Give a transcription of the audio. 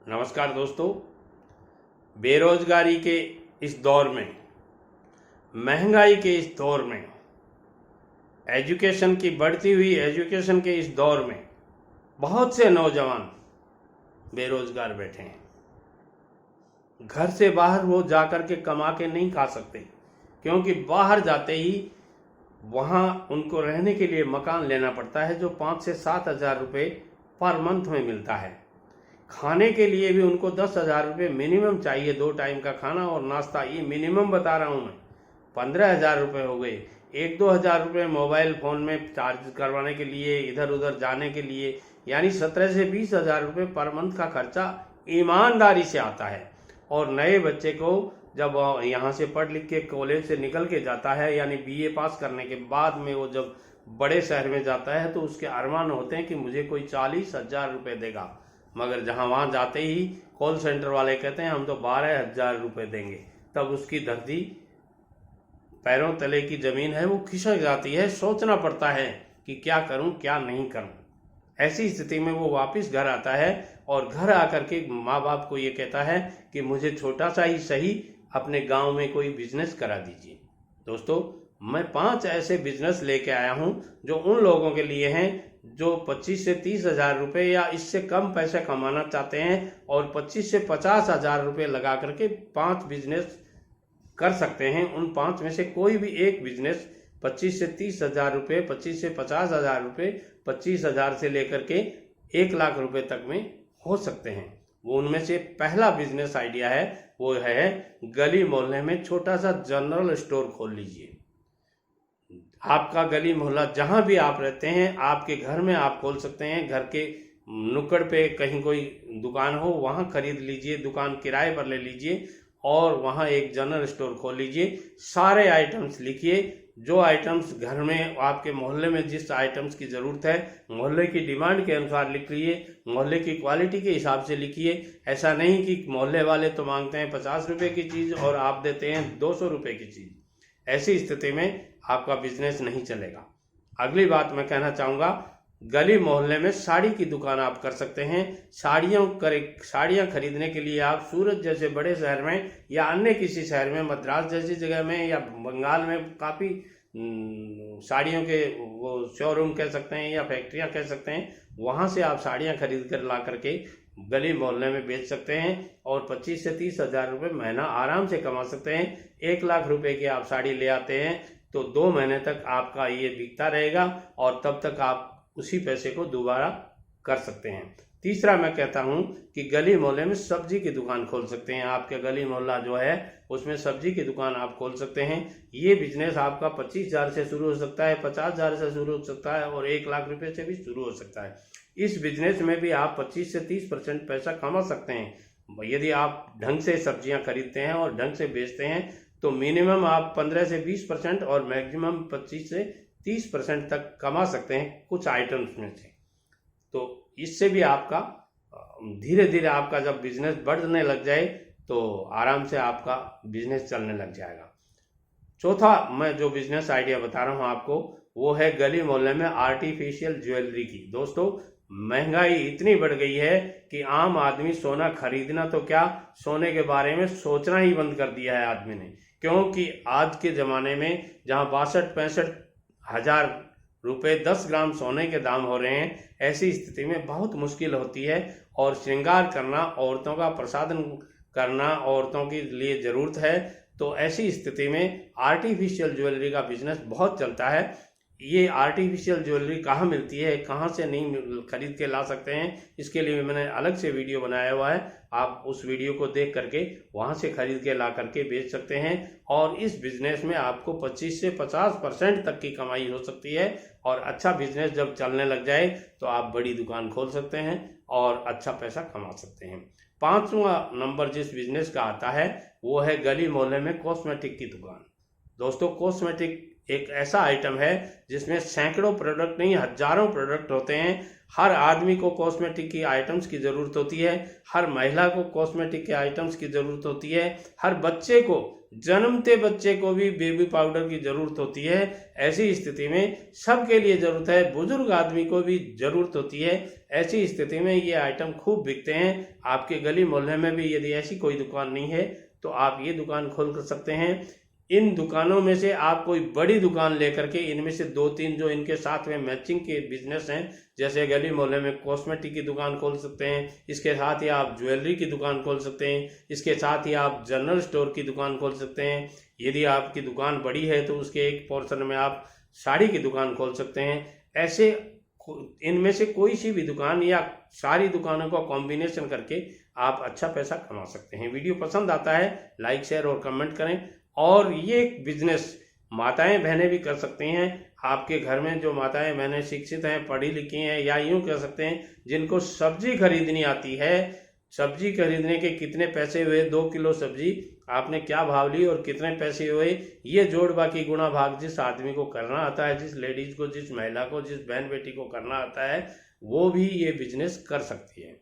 नमस्कार दोस्तों। बेरोजगारी के इस दौर में, महंगाई के इस दौर में, एजुकेशन की बढ़ती हुई एजुकेशन के इस दौर में बहुत से नौजवान बेरोजगार बैठे हैं। घर से बाहर वो जाकर के कमा के नहीं खा सकते, क्योंकि बाहर जाते ही वहाँ उनको रहने के लिए मकान लेना पड़ता है जो 5 से 7 हज़ार रुपये पर मंथ में मिलता है। खाने के लिए भी उनको 10,000 रुपये मिनिमम चाहिए, 2 टाइम का खाना और नाश्ता। ये मिनिमम बता रहा हूँ मैं। 15,000 रुपये हो गए। 1-2 हज़ार रुपये मोबाइल फ़ोन में चार्ज करवाने के लिए, इधर उधर जाने के लिए, यानी 17 से 20 हज़ार रुपये पर मंथ का खर्चा ईमानदारी से आता है। और नए बच्चे को जब यहाँ से पढ़ लिख के कॉलेज से निकल के जाता है, यानी BA पास करने के बाद में वो जब बड़े शहर में जाता है तो उसके अरमान होते हैं कि मुझे कोई 40,000 रुपये देगा, मगर जहां वहां जाते ही कॉल सेंटर वाले कहते हैं हम तो 12,000 रुपये देंगे। तब उसकी धरती, पैरों तले की जमीन है वो खिसक जाती है। सोचना पड़ता है कि क्या करूं क्या नहीं करूं। ऐसी स्थिति में वो वापस घर आता है और घर आकर के माँ बाप को ये कहता है कि मुझे छोटा सा ही सही अपने गांव में कोई बिजनेस करा दीजिए। दोस्तों, मैं 5 ऐसे बिजनेस लेके आया हूं जो उन लोगों के लिए हैं जो 25 से 30 हज़ार रुपये या इससे कम पैसे कमाना चाहते हैं और 25 से 50 हज़ार रुपये लगा करके 5 बिजनेस कर सकते हैं। उन 5 में से कोई भी एक बिजनेस 25 से 30 हज़ार रुपये, 25 से 50 हज़ार रुपये, 25 हज़ार से लेकर के 1 लाख रुपये तक में हो सकते हैं। वो उनमें से पहला बिजनेस आइडिया है, वो है गली मोहल्ले में छोटा सा जनरल स्टोर खोल लीजिए। आपका गली मोहल्ला जहां भी आप रहते हैं, आपके घर में आप खोल सकते हैं। घर के नुक्कड़ पे कहीं कोई दुकान हो, वहां खरीद लीजिए, दुकान किराए पर ले लीजिए और वहां एक जनरल स्टोर खोल लीजिए। सारे आइटम्स लिखिए, जो आइटम्स घर में आपके मोहल्ले में जिस आइटम्स की ज़रूरत है, मोहल्ले की डिमांड के अनुसार लिख लीजिए, मोहल्ले की क्वालिटी के हिसाब से लिखिए। ऐसा नहीं कि मोहल्ले वाले तो मांगते हैं 50 रुपये की चीज़ और आप देते हैं 200 रुपये की चीज़। ऐसी स्थिति में आपका बिजनेस नहीं चलेगा। अगली बात मैं कहना चाहूँगा, गली मोहल्ले में साड़ी की दुकान आप कर सकते हैं। साड़ियाँ खरीदने के लिए आप सूरत जैसे बड़े शहर में या अन्य किसी शहर में, मद्रास जैसी जगह में या बंगाल में काफ़ी साड़ियों के वो शोरूम कह सकते हैं या फैक्ट्रियाँ कह सकते हैं, वहाँ से आप साड़ियाँ खरीद कर ला करके गली मोहल्ले में बेच सकते हैं और 25 से 30 हज़ार रुपये महीना आराम से कमा सकते हैं। 1 लाख रुपए की आप साड़ी ले आते हैं तो 2 महीने तक आपका ये बिकता रहेगा और तब तक आप उसी पैसे को दोबारा कर सकते हैं। तीसरा मैं कहता हूँ कि गली मोहल्ले में सब्जी की दुकान खोल सकते हैं। आपके गली मोहल्ला जो है उसमें सब्जी की दुकान आप खोल सकते हैं। ये बिजनेस आपका 25,000 से शुरू हो सकता है, 50,000 से शुरू हो सकता है और 1 लाख रुपए से भी शुरू हो सकता है। इस बिजनेस में भी आप 25 से 30% पैसा कमा सकते हैं। यदि आप ढंग से सब्जियां खरीदते हैं और ढंग से बेचते हैं तो मिनिमम आप 15 से 20% और मैक्सिमम 25 से 30% तक कमा सकते हैं कुछ आइटम्स में से। तो इससे भी आपका धीरे धीरे आपका जब बिजनेस बढ़ने लग जाए तो आराम से आपका बिजनेस चलने लग जाएगा। चौथा मैं जो बिजनेस आइडिया बता रहा हूँ आपको, वो है गली मोहल्ले में आर्टिफिशियल ज्वेलरी की। दोस्तों, महंगाई इतनी बढ़ गई है कि आम आदमी सोना खरीदना तो क्या, सोने के बारे में सोचना ही बंद कर दिया है आदमी ने। क्योंकि आज के ज़माने में जहाँ 62-65 हज़ार रुपये 10 ग्राम सोने के दाम हो रहे हैं, ऐसी स्थिति में बहुत मुश्किल होती है और श्रृंगार करना, औरतों का प्रसाधन करना औरतों के लिए ज़रूरत है। तो ऐसी स्थिति में आर्टिफिशियल ज्वेलरी का बिजनेस बहुत चलता है। ये आर्टिफिशियल ज्वेलरी कहाँ मिलती है, कहाँ से नहीं खरीद के ला सकते हैं, इसके लिए मैंने अलग से वीडियो बनाया हुआ है। आप उस वीडियो को देख करके वहाँ से खरीद के ला करके बेच सकते हैं और इस बिजनेस में आपको 25 से 50% तक की कमाई हो सकती है। और अच्छा बिजनेस जब चलने लग जाए तो आप बड़ी दुकान खोल सकते हैं और अच्छा पैसा कमा सकते हैं। 5वां नंबर जिस बिजनेस का आता है वो है गली मोहल्ले में कॉस्मेटिक की दुकान। दोस्तों, कॉस्मेटिक एक ऐसा आइटम है जिसमें सैकड़ों प्रोडक्ट नहीं, हजारों प्रोडक्ट होते हैं। हर आदमी को कॉस्मेटिक की आइटम्स की ज़रूरत होती है, हर महिला को कॉस्मेटिक के आइटम्स की ज़रूरत होती है, हर बच्चे को, जन्मते बच्चे को भी बेबी पाउडर की ज़रूरत होती है। ऐसी स्थिति में सबके लिए ज़रूरत है, बुजुर्ग आदमी को भी ज़रूरत होती है। ऐसी स्थिति में ये आइटम खूब बिकते हैं। आपके गली मोहल्ले में भी यदि ऐसी कोई दुकान नहीं है तो आप ये दुकान खोल कर सकते हैं। इन दुकानों में से आप कोई बड़ी दुकान लेकर के इनमें से 2-3 जो इनके साथ में मैचिंग के बिजनेस हैं, जैसे गली मोहल्ले में कॉस्मेटिक की दुकान खोल सकते हैं, इसके साथ ही आप ज्वेलरी की दुकान खोल सकते हैं, इसके साथ ही आप जनरल स्टोर की दुकान खोल सकते हैं। यदि आपकी दुकान बड़ी है तो उसके एक पोर्शन में आप साड़ी की दुकान खोल सकते हैं। ऐसे इनमें से कोई सी भी दुकान या सारी दुकानों का कॉम्बिनेशन करके आप अच्छा पैसा कमा सकते हैं। वीडियो पसंद आता है लाइक, शेयर और कमेंट करें। और ये बिजनेस माताएं बहनें भी कर सकती हैं। आपके घर में जो माताएं बहनें शिक्षित हैं, पढ़ी लिखी हैं, या यूं कह सकते हैं जिनको सब्जी खरीदनी आती है, सब्जी खरीदने के कितने पैसे हुए, 2 किलो सब्जी आपने क्या भाव ली और कितने पैसे हुए, ये जोड़ बाकी गुणा भाग जिस आदमी को करना आता है, जिस लेडीज को, जिस महिला को, जिस बहन बेटी को करना आता है, वो भी ये बिजनेस कर सकती है।